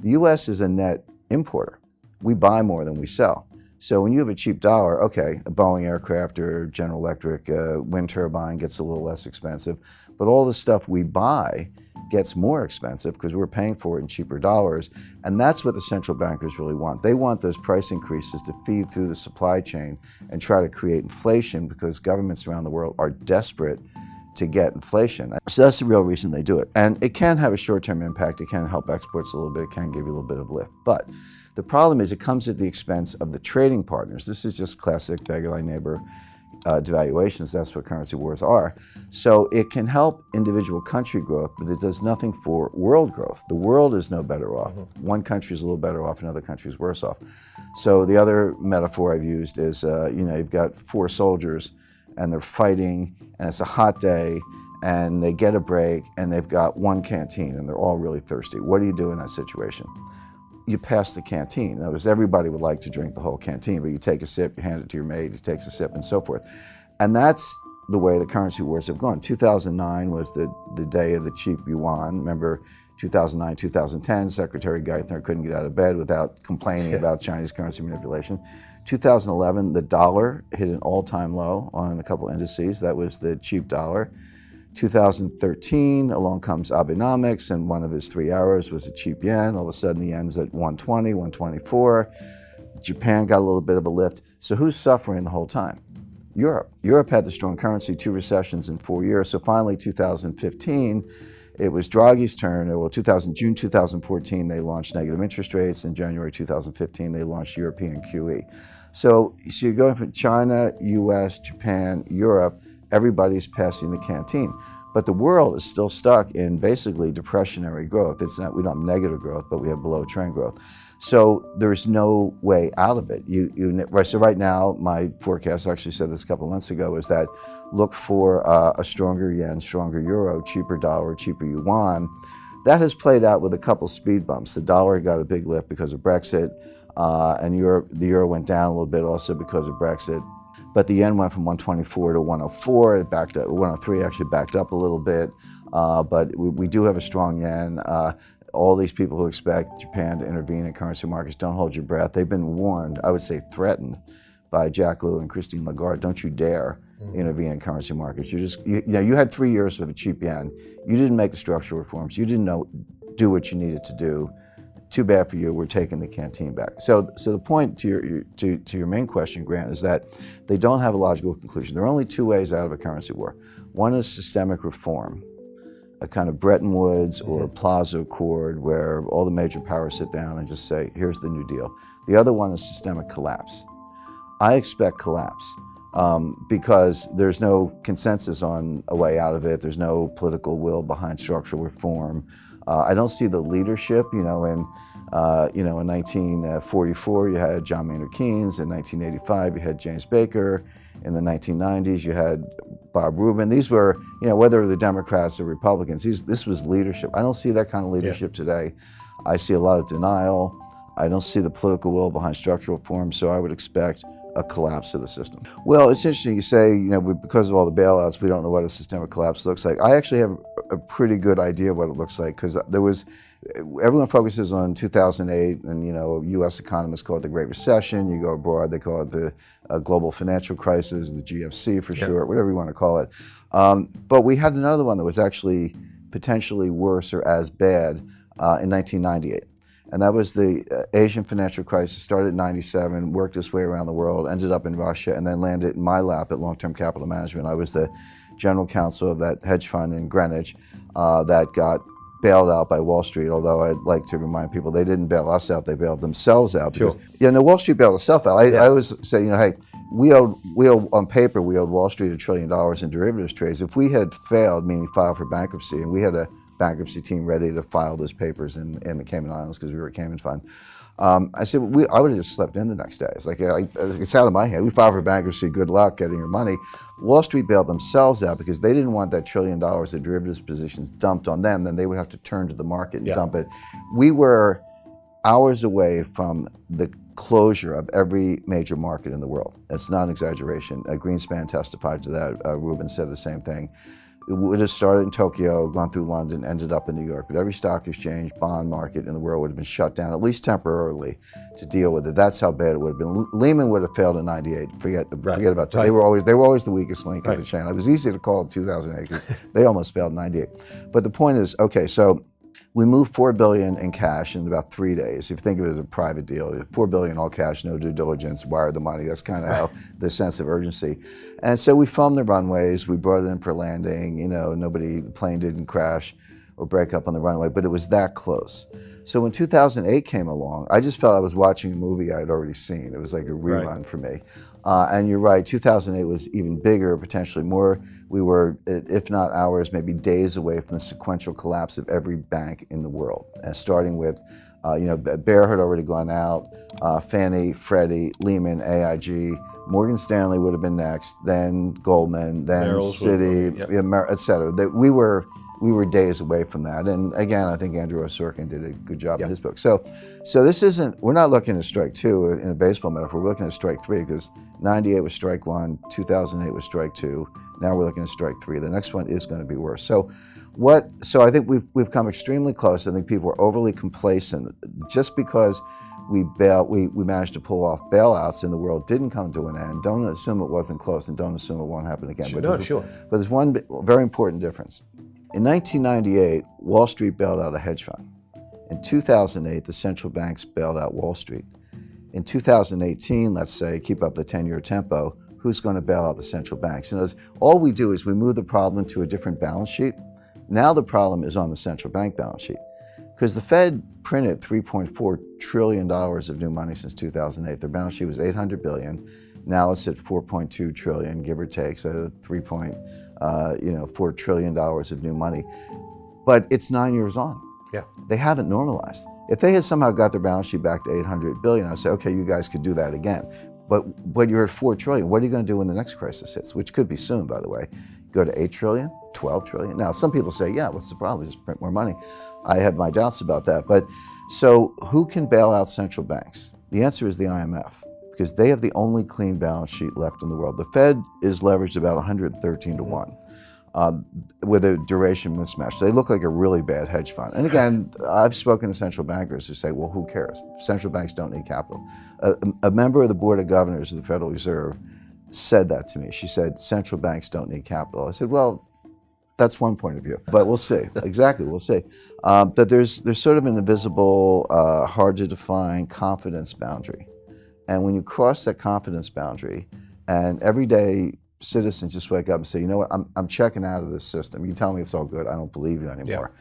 The U.S. is a net importer. We buy more than we sell. So when you have a cheap dollar, okay, a Boeing aircraft or General Electric wind turbine gets a little less expensive, but all the stuff we buy gets more expensive because we're paying for it in cheaper dollars, and that's what the central bankers really want. They want those price increases to feed through the supply chain and try to create inflation because governments around the world are desperate to get inflation. So that's the real reason they do it. And it can have a short-term impact. It can help exports a little bit. It can give you a little bit of lift. But the problem is it comes at the expense of the trading partners. This is just classic beggar thy neighbor devaluations. That's what currency wars are. So it can help individual country growth, but it does nothing for world growth. The world is no better off. One country is a little better off, another country is worse off. So the other metaphor I've used is, you've got 4 soldiers and they're fighting and it's a hot day and they get a break and they've got one canteen and they're all really thirsty. What do you do in that situation? You pass the canteen. In other words, everybody would like to drink the whole canteen, but you take a sip, you hand it to your mate, he takes a sip, and so forth. And that's the way the currency wars have gone. 2009 was the day of the cheap yuan. Remember, 2009, 2010, Secretary Geithner couldn't get out of bed without complaining about Chinese currency manipulation. 2011, the dollar hit an all-time low on a couple indices. That was the cheap dollar. 2013, along comes Abenomics, and one of his 3 hours was a cheap yen. All of a sudden, the yen's at 120, 124. Japan got a little bit of a lift. So who's suffering the whole time? Europe. Europe had the strong currency, 2 recessions in 4 years. So finally, 2015, it was Draghi's turn. Well, June 2014, they launched negative interest rates. In January 2015, they launched European QE. So you're going from China, US, Japan, Europe. Everybody's passing the canteen. But the world is still stuck in basically depressionary growth. It's not, we don't have negative growth, but we have below trend growth. So there's no way out of it. So right now, my forecast, I actually said this a couple of months ago, is that look for a stronger yen, stronger euro, cheaper dollar, cheaper yuan. That has played out with a couple speed bumps. The dollar got a big lift because of Brexit, and the euro went down a little bit also because of Brexit. But the yen went from 124 to 104. It backed up. 103 actually backed up a little bit. But we do have a strong yen. All these people who expect Japan to intervene in currency markets, don't hold your breath. They've been warned, I would say threatened, by Jack Lew and Christine Lagarde. Don't you dare intervene in currency markets. You had 3 years with a cheap yen. You didn't make the structural reforms. You didn't do what you needed to do. Too bad for you. We're taking the canteen back. So the point to your main question, Grant, is that they don't have a logical conclusion. There are only 2 ways out of a currency war. One is systemic reform, a kind of Bretton Woods or Plaza Accord where all the major powers sit down and just say, here's the New Deal. The other one is systemic collapse. I expect collapse because there's no consensus on a way out of it. There's no political will behind structural reform. I don't see the leadership. In 1944 you had John Maynard Keynes. In 1985 you had James Baker. In the 1990s you had Bob Rubin. These were, whether the Democrats or Republicans, this was leadership. I don't see that kind of leadership today. I see a lot of denial. I don't see the political will behind structural reform, so I would expect a collapse of the system. Well, it's interesting you say, because of all the bailouts, we don't know what a systemic collapse looks like. I actually have a pretty good idea of what it looks like, because everyone focuses on 2008, and U.S. economists call it the Great Recession. You go abroad, they call it the global financial crisis, the GFC for short, whatever you want to call it. But we had another one that was actually potentially worse or as bad in 1998. And that was the Asian financial crisis. Started in 97, worked its way around the world, ended up in Russia, and then landed in my lap at Long-Term Capital Management. I was the general counsel of that hedge fund in Greenwich that got bailed out by Wall Street, although I'd like to remind people they didn't bail us out, they bailed themselves out. Because, Wall Street bailed itself out. I always say, hey, we owed, on paper, we owed Wall Street $1 trillion in derivatives trades. If we had failed, meaning filed for bankruptcy, and we had a bankruptcy team ready to file those papers in the Cayman Islands because we were a Cayman fund. I said, I would have just slept in the next day. It's like, it's out of my head. We filed for bankruptcy, good luck getting your money. Wall Street bailed themselves out because they didn't want that $1 trillion of derivatives positions dumped on them. Then they would have to turn to the market and dump it. We were hours away from the closure of every major market in the world. It's not an exaggeration. Greenspan testified to that. Rubin said the same thing. It would have started in Tokyo, gone through London, ended up in New York. But every stock exchange, bond market in the world would have been shut down, at least temporarily, to deal with it. That's how bad it would have been. Lehman would have failed in '98. Forget about it. They were always the weakest link in the chain. It was easy to call in 2008 because they almost failed in '98. But the point is, okay, so we moved $4 billion in cash in about 3 days. If you think of it as a private deal, $4 billion all cash, no due diligence, wired the money. That's kind of how the sense of urgency. And so we filmed the runways. We brought it in for landing. The plane didn't crash or break up on the runway, but it was that close. So when 2008 came along, I just felt I was watching a movie I had already seen. It was like a rerun for me. And you're right, 2008 was even bigger, potentially more. We were, if not hours, maybe days away from the sequential collapse of every bank in the world. Starting with, Bear had already gone out, Fannie, Freddie, Lehman, AIG, Morgan Stanley would have been next, then Goldman, then Citi, et cetera. We were days away from that. And again, I think Andrew Sorkin did a good job in his book. So this isn't, we're not looking at strike two in a baseball metaphor, we're looking at strike three because 98 was strike one, 2008 was strike two, now we're looking at strike three. The next one is going to be worse. So I think we've come extremely close. I think people are overly complacent. Just because we managed to pull off bailouts in the world didn't come to an end. Don't assume it wasn't close and don't assume it won't happen again. Sure. But there's one very important difference. In 1998, Wall Street bailed out a hedge fund. In 2008, the central banks bailed out Wall Street. In 2018, let's say, keep up the 10-year tempo, who's going to bail out the central banks? All we do is we move the problem to a different balance sheet. Now the problem is on the central bank balance sheet. Because the Fed printed $3.4 trillion of new money since 2008. Their balance sheet was $800 billion. Now it's at $4.2 trillion, give or take, so $4 trillion of new money. But it's 9 years on. Yeah. They haven't normalized. If they had somehow got their balance sheet back to $800 billion, I'd say, okay, you guys could do that again. But you're at $4 trillion. What are you going to do when the next crisis hits, which could be soon, by the way? Go to $8 trillion, $12 trillion? Now, some people say, yeah, what's the problem? Just print more money. I have my doubts about that. But so who can bail out central banks? The answer is the IMF, because they have the only clean balance sheet left in the world. The Fed is leveraged about 113 to 1 with a duration mismatch. They look like a really bad hedge fund. And again, I've spoken to central bankers who say, well, who cares? Central banks don't need capital. A member of the Board of Governors of the Federal Reserve said that to me. She said, central banks don't need capital. I said, well, that's one point of view, but we'll see. Exactly, we'll see. But there's sort of an invisible, hard to define confidence boundary. And when you cross that confidence boundary, and every day citizens just wake up and say, you know what, I'm checking out of this system. You tell me it's all good, I don't believe you anymore.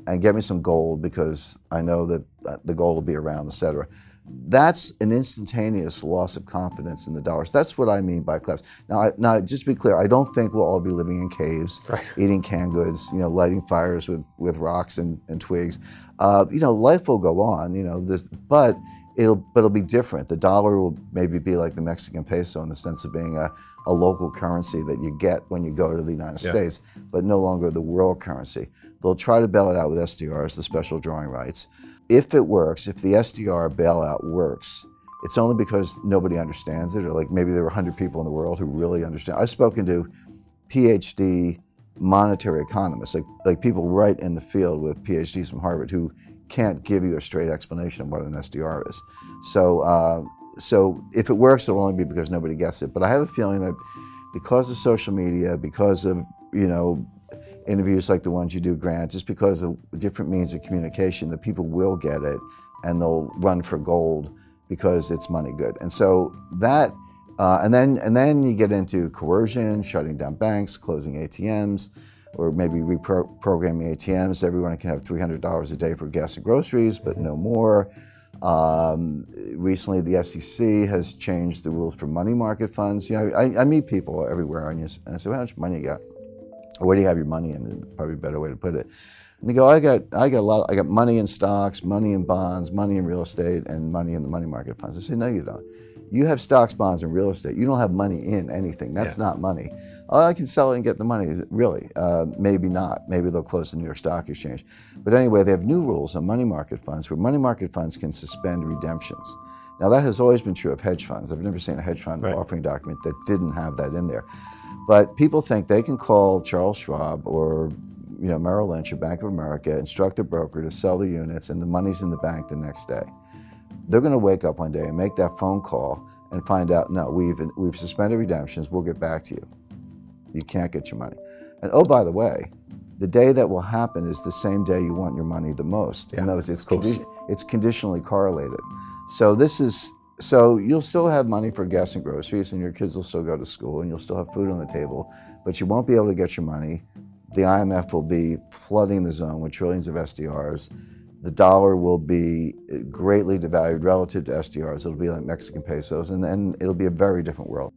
And get me some gold because I know that the gold will be around, et cetera. That's an instantaneous loss of confidence in the dollars. That's what I mean by collapse. Now, just to be clear, I don't think we'll all be living in caves, eating canned goods, lighting fires with rocks and twigs. Life will go on, but it'll be different. The dollar will maybe be like the Mexican peso in the sense of being a local currency that you get when you go to the United States, but no longer the world currency. They'll try to bail it out with SDRs, the special drawing rights. If it works, if the SDR bailout works, it's only because nobody understands it, or like maybe there were 100 people in the world who really understand. I've spoken to PhD monetary economists, like people right in the field with PhDs from Harvard who can't give you a straight explanation of what an SDR is. So if it works, it'll only be because nobody gets it. But I have a feeling that because of social media, because of, interviews like the ones you do, Grant, just because of different means of communication, that people will get it and they'll run for gold because it's money good. And so that, and then you get into coercion, shutting down banks, closing ATMs, or maybe reprogramming ATMs. Everyone can have $300 a day for gas and groceries, but no more. Recently, the SEC has changed the rules for money market funds. I meet people everywhere, and I say, well, how much money you got? Or where do you have your money in? Probably a better way to put it. And they go, I got money in stocks, money in bonds, money in real estate, and money in the money market funds. I say, no, you don't. You have stocks, bonds, and real estate. You don't have money in anything. That's not money. Oh, I can sell it and get the money. Really? Maybe not. Maybe they'll close the New York Stock Exchange. But anyway, they have new rules on money market funds where money market funds can suspend redemptions. Now that has always been true of hedge funds. I've never seen a hedge fund Right. offering document that didn't have that in there. But people think they can call Charles Schwab or Merrill Lynch or Bank of America, instruct the broker to sell the units, and the money's in the bank the next day. They're going to wake up one day and make that phone call and find out, no, we've suspended redemptions, we'll get back to you. You can't get your money. And oh, by the way, the day that will happen is the same day you want your money the most. Yeah, In other words, course. it's conditionally correlated. So you'll still have money for gas and groceries, and your kids will still go to school, and you'll still have food on the table, but you won't be able to get your money. The IMF will be flooding the zone with trillions of SDRs. The dollar will be greatly devalued relative to SDRs. It'll be like Mexican pesos, and then it'll be a very different world.